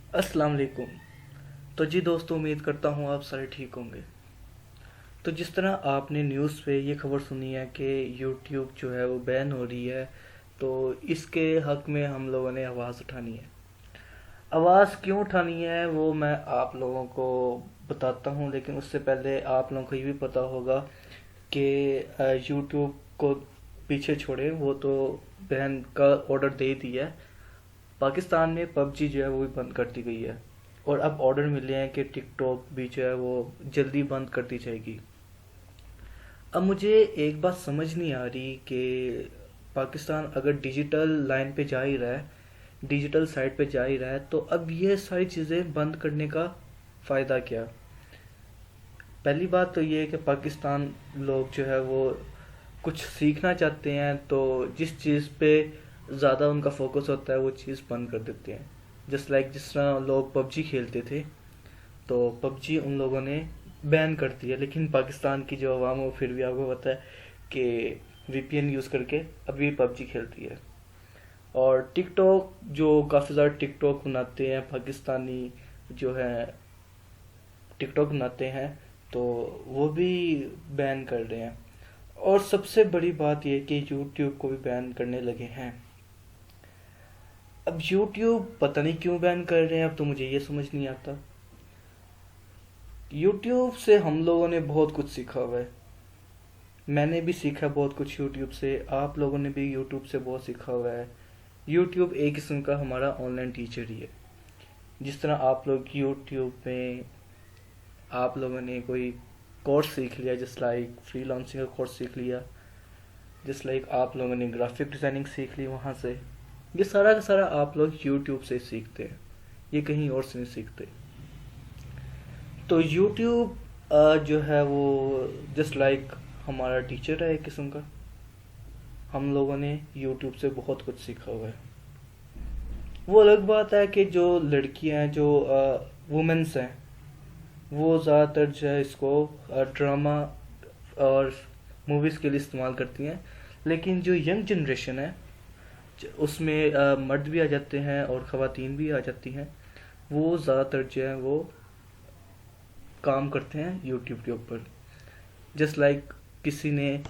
अस्सलाम वालेकुम। तो जी दोस्तों, उम्मीद करता हूँ आप सारे ठीक होंगे। तो जिस तरह आपने न्यूज़ पे ये खबर सुनी है कि यूट्यूब जो है वो बैन हो रही है, तो इसके हक में हम लोगों ने आवाज़ उठानी है। आवाज़ क्यों उठानी है वो मैं आप लोगों को बताता हूँ, लेकिन उससे पहले आप लोगों को ये भी पता होगा कि यूट्यूब को पीछे छोड़े, वो तो बैन का ऑर्डर दे दिया है। पाकिस्तान में पबजी जो है वो भी बंद कर दी गई है, और अब ऑर्डर मिले हैं कि टिकटॉक भी जो है वो जल्दी बंद कर दी जाएगी। अब मुझे एक बात समझ नहीं आ रही कि पाकिस्तान अगर डिजिटल लाइन पे जा ही रहा है, डिजिटल साइड पे जा ही रहा है, तो अब ये सारी चीज़ें बंद करने का फ़ायदा क्या। पहली बात तो ये है कि पाकिस्तान लोग जो है वो कुछ सीखना चाहते हैं, तो जिस चीज़ पे ज़्यादा उनका फोकस होता है वो चीज़ बंद कर देते हैं। जस्ट लाइक जिस तरह लोग पबजी खेलते थे, तो पबजी उन लोगों ने बैन कर दिया, लेकिन पाकिस्तान की जो आवाम है वो फिर भी आपको पता है कि वीपीएन यूज़ करके अभी पबजी खेलती है। और टिकटॉक, जो काफ़ी ज़्यादा टिकटॉक बनाते हैं पाकिस्तानी जो है, टिकटॉक बनाते हैं, तो वो भी बैन कर रहे हैं। और सबसे बड़ी बात यह कि यूट्यूब को भी बैन करने लगे हैं। अब यूट्यूब पता नहीं क्यों बैन कर रहे हैं, अब तो मुझे ये समझ नहीं आता। यूट्यूब से हम लोगों ने बहुत कुछ सीखा हुआ है। मैंने भी सीखा बहुत कुछ यूट्यूब से, आप लोगों ने भी यूट्यूब से बहुत सीखा हुआ है। यूट्यूब एक किस्म का हमारा ऑनलाइन टीचर ही है। जिस तरह आप लोग यूट्यूब में आप लोगों ने कोई कोर्स सीख लिया, जस्ट लाइक फ्रीलांसिंग का कोर्स सीख लिया, जस्ट लाइक आप लोगों ने ग्राफिक डिज़ाइनिंग सीख ली वहाँ से, ये सारा का सारा आप लोग यूट्यूब से सीखते हैं, ये कहीं और से नहीं सीखते। तो यूट्यूब जो है वो जस्ट लाइक हमारा टीचर है एक किस्म का। हम लोगों ने यूट्यूब से बहुत कुछ सीखा हुआ है। वो अलग बात है कि जो लड़कियां हैं, जो वुमेन्स हैं, वो ज़्यादातर जो है इसको ड्रामा और मूवीज़ के लिए इस्तेमाल करती हैं। लेकिन जो यंग जनरेशन है, उसमें मर्द भी आ जाते हैं और ख़वातीन भी आ जाती हैं, वो ज़्यादातर जो है वो काम करते हैं यूट्यूब के ऊपर। जस्ट लाइक किसी ने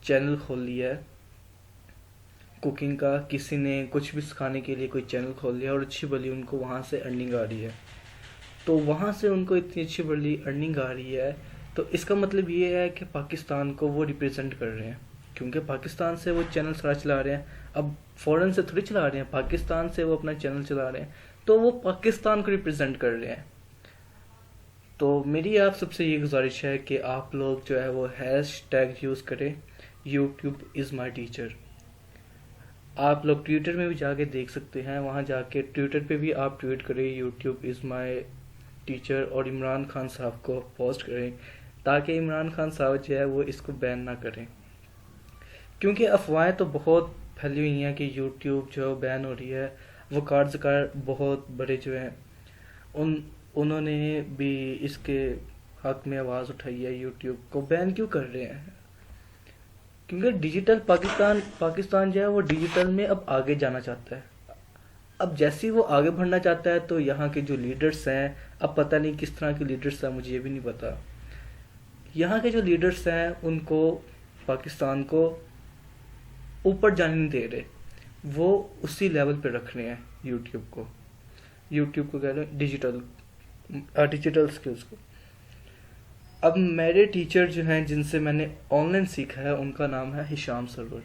चैनल खोल लिया है कुकिंग का, किसी ने कुछ भी सिखाने के लिए कोई चैनल खोल लिया और अच्छी भली उनको वहाँ से अर्निंग आ रही है। तो वहाँ से उनको इतनी अच्छी भली अर्निंग आ रही है, तो इसका मतलब ये है कि पाकिस्तान को वो रिप्रेजेंट कर रहे हैं, क्योंकि पाकिस्तान से वो चैनल सारा चला रहे हैं। अब फॉरेन से थोड़ी चला रहे हैं, पाकिस्तान से वो अपना चैनल चला रहे हैं, तो वो पाकिस्तान को रिप्रेजेंट कर रहे हैं। तो मेरी आप सबसे ये गुजारिश है कि आप लोग जो है वो हैश टैग यूज़ करें, यूट्यूब इज़ माई टीचर। आप लोग ट्विटर में भी जाके देख सकते हैं, वहाँ जाके ट्विटर पे भी आप ट्वीट करें यूट्यूब इज़ माई टीचर, और इमरान खान साहब को पोस्ट करें, ताकि इमरान खान साहब जो है वो इसको बैन ना करें। क्योंकि अफवाहें तो बहुत फैली हुई हैं कि यूट्यूब जो बैन हो रही है। वो कारज़कार बहुत बड़े जो हैं, उन्होंने भी इसके हक में आवाज़ उठाई है, यूट्यूब को बैन क्यों कर रहे हैं। क्योंकि डिजिटल पाकिस्तान जो है वो डिजिटल में अब आगे जाना चाहता है। अब जैसे ही वो आगे बढ़ना चाहता है, तो यहाँ के जो लीडर्स हैं, अब पता नहीं किस तरह के लीडर्स हैं, मुझे ये भी नहीं पता। यहाँ के जो लीडर्स हैं उनको पाकिस्तान को ऊपर जाने नहीं दे रहे, वो उसी लेवल पे रख रहे हैं यूट्यूब को कह लो डिजिटल स्किल्स को। अब मेरे टीचर जो हैं जिनसे मैंने ऑनलाइन सीखा है, उनका नाम है हिशाम सरवर।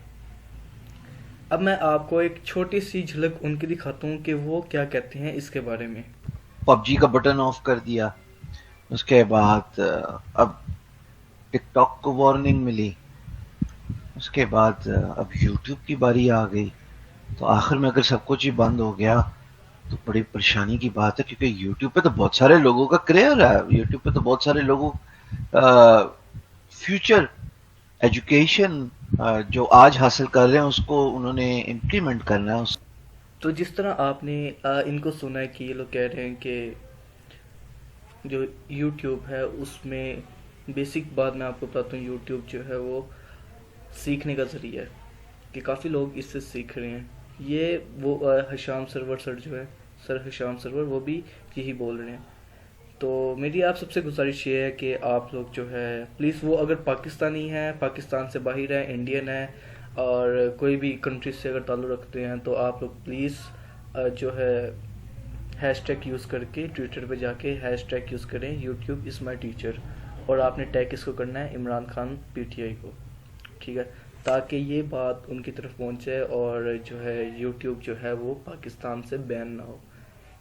अब मैं आपको एक छोटी सी झलक उनकी दिखाता हूँ कि वो क्या कहते हैं इसके बारे में। पबजी का बटन ऑफ कर दिया। उसके बाद अब टिकटॉक को वार्निंग मिली। उसके बाद अब यूट्यूब की बारी आ गई। तो आखिर में अगर सब कुछ ही बंद हो गया तो बड़ी परेशानी की बात है, क्योंकि यूट्यूब पे तो बहुत सारे लोगों का करियर है। यूट्यूब पे तो बहुत सारे लोगों फ्यूचर एजुकेशन जो आज हासिल कर रहे हैं उसको उन्होंने इम्प्लीमेंट करना है। तो जिस तरह आपने इनको सुना है कि ये लोग कह रहे हैं कि जो यूट्यूब है उसमें बेसिक बात मैं आपको बताता हूँ, यूट्यूब जो है वो सीखने का ज़रिया है, कि काफ़ी लोग इससे सीख रहे हैं। ये वो हिशाम सरवर सर जो है سر ہشام سرور، وہ بھی یہی بول رہے ہیں. تو میری آپ سب سے گزارش یہ ہے کہ آپ لوگ جو ہے پلیز، وہ اگر پاکستانی ہیں، پاکستان سے باہر ہیں، انڈین ہیں، اور کوئی بھی کنٹری سے اگر تعلق رکھتے ہیں، تو آپ لوگ پلیز جو ہے ہیش ٹیگ یوز کر کے ٹویٹر پہ جا کے ہیش ٹیگ یوز کریں یوٹیوب از مائی ٹیچر، اور آپ نے ٹیگ کس کو کرنا ہے؟ Imran Khan P T I کو. ٹھیک ہے، تاکہ یہ بات ان کی طرف پہنچے اور جو ہے یوٹیوب جو ہے وہ پاکستان سے بین نہ ہو.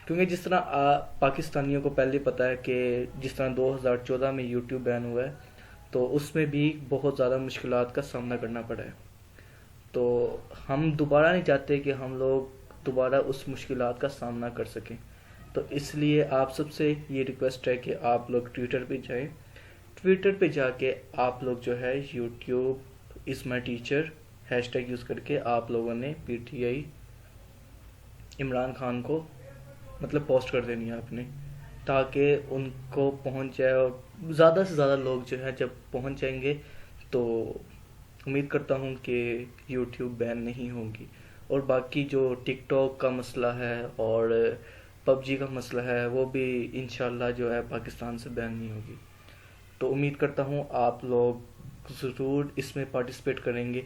کیونکہ جس طرح پاکستانیوں کو پہلے پتہ ہے کہ جس طرح 2014 میں یوٹیوب بین ہوا ہے، تو اس میں بھی بہت زیادہ مشکلات کا سامنا کرنا پڑا ہے. تو ہم دوبارہ نہیں چاہتے کہ ہم لوگ دوبارہ اس مشکلات کا سامنا کر سکیں. تو اس لیے آپ سب سے یہ ریکویسٹ ہے کہ آپ لوگ ٹویٹر پہ جائیں، ٹویٹر پہ جا کے آپ لوگ جو ہے YouTube is my teacher hash tag use کر کے آپ لوگوں نے P T I Imran Khan کو مطلب پوسٹ کر دینی ہے آپ نے، تاکہ ان کو پہنچ جائے، اور زیادہ سے زیادہ لوگ جو ہے جب پہنچ جائیں گے تو امید کرتا ہوں کہ یوٹیوب بین نہیں ہوگی. اور باقی جو ٹک ٹاک کا مسئلہ ہے اور پب جی کا مسئلہ ہے، وہ بھی انشاءاللہ جو ہے پاکستان سے بین نہیں ہوگی. تو امید کرتا ہوں آپ لوگ ضرور اس میں پارٹیسپیٹ کریں گے.